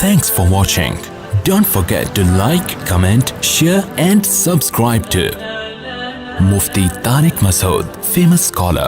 Thanks for watching. Don't forget to like, comment, share and subscribe to Mufti Tariq Masood, famous scholar.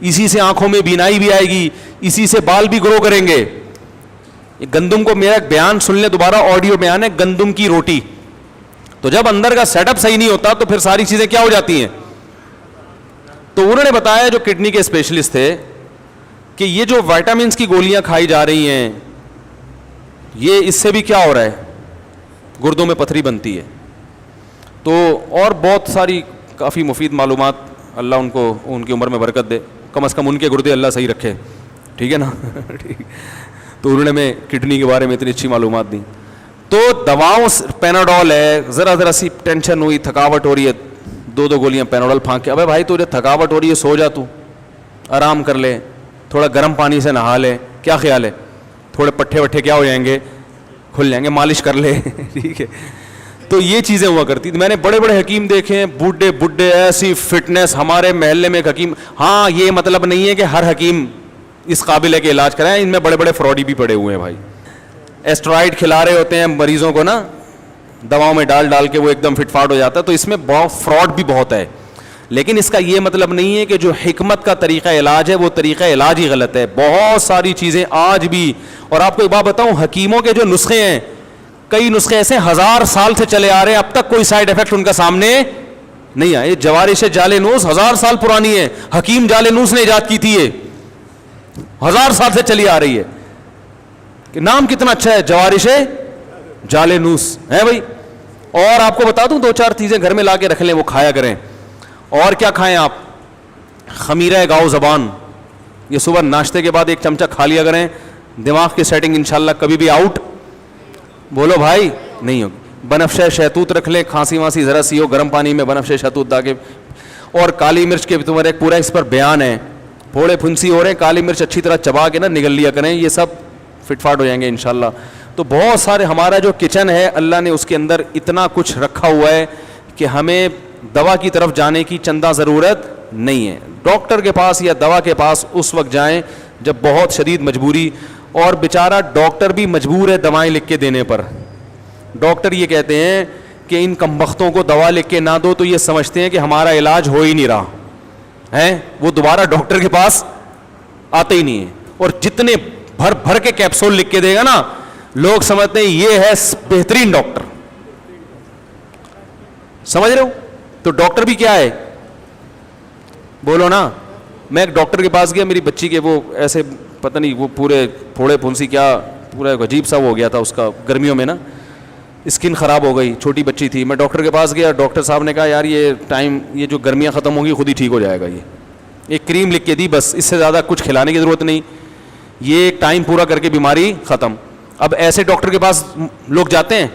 اسی سے آنکھوں میں بینائی بھی آئے گی, اسی سے بال بھی گرو کریں گے. گندم کو, میرا ایک بیان سن لیں دوبارہ, آڈیو بیان ہے, گندم کی روٹی. تو جب اندر کا سیٹ اپ صحیح نہیں ہوتا تو پھر ساری چیزیں کیا ہو جاتی ہیں. تو انہوں نے بتایا, جو کڈنی کے اسپیشلسٹ تھے, کہ یہ جو وائٹامنس کی گولیاں کھائی جا رہی ہیں, یہ اس سے بھی کیا ہو رہا ہے, گردوں میں پتھری بنتی ہے. تو اور بہت ساری کافی مفید معلومات, اللہ ان کو ان کی عمر میں برکت دے, کم از کم ان کے گردے اللہ صحیح رکھے, ٹھیک ہے نا. تو انہوں نے میں کڈنی کے بارے میں اتنی اچھی معلومات دی. تو دواؤں, پیناڈول ہے, ذرا سی ٹینشن ہوئی, تھکاوٹ ہو رہی ہے, 2 گولیاں پیناڈول پھانک کے, ابے بھائی تجھے تھکاوٹ ہو رہی ہے, سو جا, تو آرام کر لے, تھوڑا گرم پانی سے نہا لے, کیا خیال ہے, تھوڑے پٹھے وٹھے کیا ہو جائیں گے, کھل جائیں گے, مالش کر لے, ٹھیک ہے. تو یہ چیزیں ہوا کرتی تھی. میں نے بڑے بڑے حکیم دیکھے ہیں, بوڑھے ایسی فٹنس. ہمارے محلے میں ایک حکیم, ہاں یہ مطلب نہیں ہے کہ ہر حکیم اس قابل ہے کہ علاج کرائیں, ان میں بڑے بڑے فراڈی بھی پڑے ہوئے ہیں بھائی. اسٹرائڈ کھلا رہے ہوتے ہیں مریضوں کو نا, دواؤں میں ڈال کے وہ ایک دم فٹ فاٹ ہو جاتا ہے. تو اس میں بہت فراڈ بھی بہت ہے, لیکن اس کا یہ مطلب نہیں ہے کہ جو حکمت کا طریقہ علاج ہے وہ طریقہ علاج ہی غلط ہے. بہت ساری چیزیں آج بھی, اور آپ کو ایک بات بتاؤں, حکیموں کے جو نسخے ہیں, کئی نسخے ایسے 1000 سال سے چلے آ رہے ہیں, اب تک کوئی سائڈ افیکٹ ان کا سامنے نہیں آیا. جوارش جالینوس 1000 سال پرانی ہے, حکیم جالینوس نے ایجاد کی تھی, یہ 1000 سال سے چلی آ رہی ہے. کہ نام کتنا اچھا ہے, جوارش جالینوس ہے بھائی. اور آپ کو بتا دوں 2-4 چیزیں گھر میں لا کے رکھ لیں, وہ کھایا کریں. اور کیا کھائیں آپ, خمیرہ گاؤ زبان, یہ صبح ناشتے کے بعد 1 چمچہ کھا لیا کریں. دماغ کی سیٹنگ انشاءاللہ کبھی بھی آؤٹ بولو بھائی نہیں ہوگی. بنفشہ شہتوت رکھ لیں, کھانسی وانسی ذرا سی ہو, گرم پانی میں بنفشہ شہتوت ڈال کے. اور کالی مرچ کے تمہارے ایک پورا اس پر بیان ہے, پھوڑے پھنسی ہو رہے ہیں, کالی مرچ اچھی طرح چبا کے نا نگل لیا کریں, یہ سب فٹ فاٹ ہو جائیں گے انشاءاللہ. تو بہت سارے, ہمارا جو کچن ہے اللہ نے اس کے اندر اتنا کچھ رکھا ہوا ہے کہ ہمیں دوا کی طرف جانے کی چندہ ضرورت نہیں ہے. ڈاکٹر کے پاس یا دوا کے پاس اس وقت جائیں جب بہت شدید مجبوری, اور بیچارہ ڈاکٹر بھی مجبور ہے دوائیں لکھ کے دینے پر. ڈاکٹر یہ کہتے ہیں کہ ان کمبختوں کو دوا لکھ کے نہ دو تو یہ سمجھتے ہیں کہ ہمارا علاج ہو ہی نہیں رہا ہے, وہ دوبارہ ڈاکٹر کے پاس آتے ہی نہیں ہیں. اور جتنے بھر کے کیپسول لکھ کے دے گا نا, لوگ سمجھتے ہیں یہ ہے بہترین ڈاکٹر. سمجھ رہے ہو؟ تو ڈاکٹر بھی کیا ہے, بولو نا. میں ایک ڈاکٹر کے پاس گیا, میری بچی کے وہ ایسے پتہ نہیں وہ پورے پھوڑے پھنسی کیا پورا عجیب سا ہو گیا تھا اس کا, گرمیوں میں نا اسکن خراب ہو گئی, چھوٹی بچی تھی. میں ڈاکٹر کے پاس گیا, ڈاکٹر صاحب نے کہا یار یہ جو گرمیاں ختم ہوں گی خود ہی ٹھیک ہو جائے گا. یہ ایک کریم لکھ کے دی, بس اس سے زیادہ کچھ کھلانے کی ضرورت نہیں, یہ ایک ٹائم پورا کر کے بیماری ختم. اب ایسے ڈاکٹر کے پاس لوگ جاتے ہیں,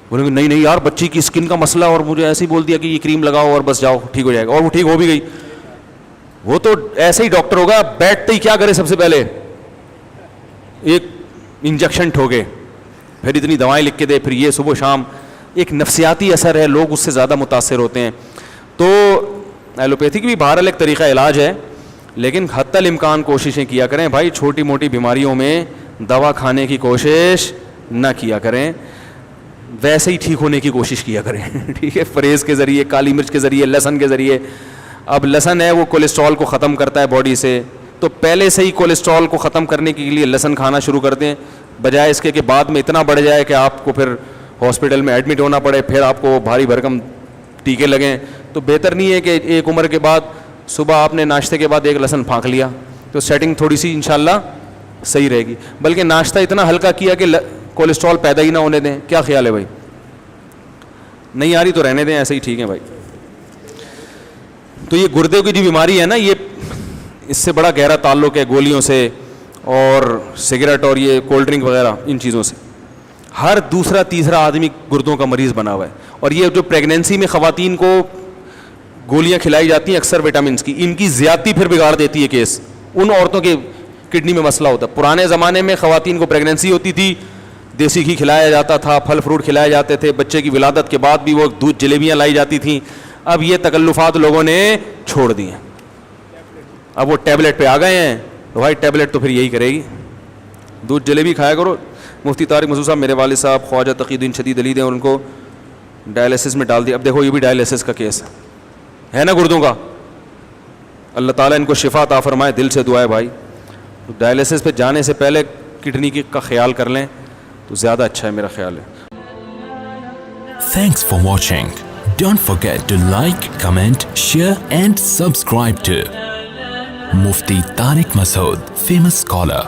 بولیں گے نہیں یار بچی کی اسکن کا مسئلہ, اور مجھے ایسے ہی بول دیا کہ یہ کریم لگاؤ اور بس جاؤ ٹھیک ہو جائے گا, اور وہ ٹھیک ہو بھی گئی. وہ تو ایسے ہی ڈاکٹر ہوگا, بیٹھتے ہی کیا کرے, سب سے پہلے ایک انجیکشن ٹھوکے, پھر اتنی دوائیں لکھ کے دے, پھر یہ صبح شام. ایک نفسیاتی اثر ہے, لوگ اس سے زیادہ متاثر ہوتے ہیں. تو ایلوپیتھی کی بھی بہرحال ایک طریقہ علاج ہے, لیکن حتی الامکان کوششیں کیا کریں بھائی, چھوٹی موٹی بیماریوں میں دوا کھانے کی کوشش نہ کیا کریں, ویسے ہی ٹھیک ہونے کی کوشش کیا کریں, ٹھیک ہے. پرہیز کے ذریعے, کالی مرچ کے ذریعے, لہسن کے ذریعے. اب لہسن ہے وہ کولیسٹرول کو ختم کرتا ہے باڈی سے, تو پہلے سے ہی کولیسٹرول کو ختم کرنے کے لیے لہسن کھانا شروع کر دیں, بجائے اس کے کہ بعد میں اتنا بڑھ جائے کہ آپ کو پھر ہاسپٹل میں ایڈمٹ ہونا پڑے, پھر آپ کو بھاری بھرکم ٹیکے لگیں. تو بہتر نہیں ہے کہ ایک عمر کے بعد صبح آپ نے ناشتے کے بعد ایک لہسن پھانک لیا, تو سیٹنگ تھوڑی سی انشاءاللہ صحیح رہے گی. بلکہ ناشتہ اتنا ہلکا کیا کہ کولیسٹرول پیدا ہی نہ ہونے دیں. کیا خیال ہے بھائی؟ نہیں آ رہی تو رہنے دیں, ایسے ہی ٹھیک ہے بھائی. تو یہ گردے کی جو بیماری ہے نا, یہ اس سے بڑا گہرا تعلق ہے گولیوں سے اور سگریٹ اور یہ کولڈ ڈرنک وغیرہ, ان چیزوں سے. ہر دوسرا تیسرا آدمی گردوں کا مریض بنا ہوا ہے. اور یہ جو پریگنینسی میں خواتین کو گولیاں کھلائی جاتی ہیں اکثر وٹامنس کی, ان کی زیادتی پھر بگاڑ دیتی ہے کیس. ان عورتوں کے کڈنی میں مسئلہ ہوتا ہے. پرانے زمانے میں خواتین کو پریگنینسی ہوتی تھی, دیسی گھی کھلایا جاتا تھا, پھل فروٹ کھلائے جاتے تھے, بچے کی ولادت کے بعد بھی وہ دودھ جلیبیاں لائی جاتی تھیں. اب یہ تکلفات لوگوں نے چھوڑ دی ہیں, اب وہ ٹیبلٹ پہ آ گئے ہیں. تو بھائی ٹیبلٹ تو پھر یہی کرے گی, دودھ جلیبی کھایا کرو. مفتی طارق مسعود صاحب, میرے والد صاحب خواجہ تقی الدین شدید علید ہیں, اور ان کو ڈائلیسس میں ڈال دیا. اب دیکھو یہ بھی ڈائلیسس کا کیس ہے نا گردوں کا. اللہ تعالیٰ ان کو شفا عطا فرمائے, دل سے دعا ہے بھائی. ڈائلیسس پہ جانے سے پہلے کڈنی کا خیال کر لیں تو زیادہ اچھا ہے میرا خیال ہے. Thanks for watching. Don't forget to like, comment, share and subscribe to Mufti Tariq Masood, famous scholar.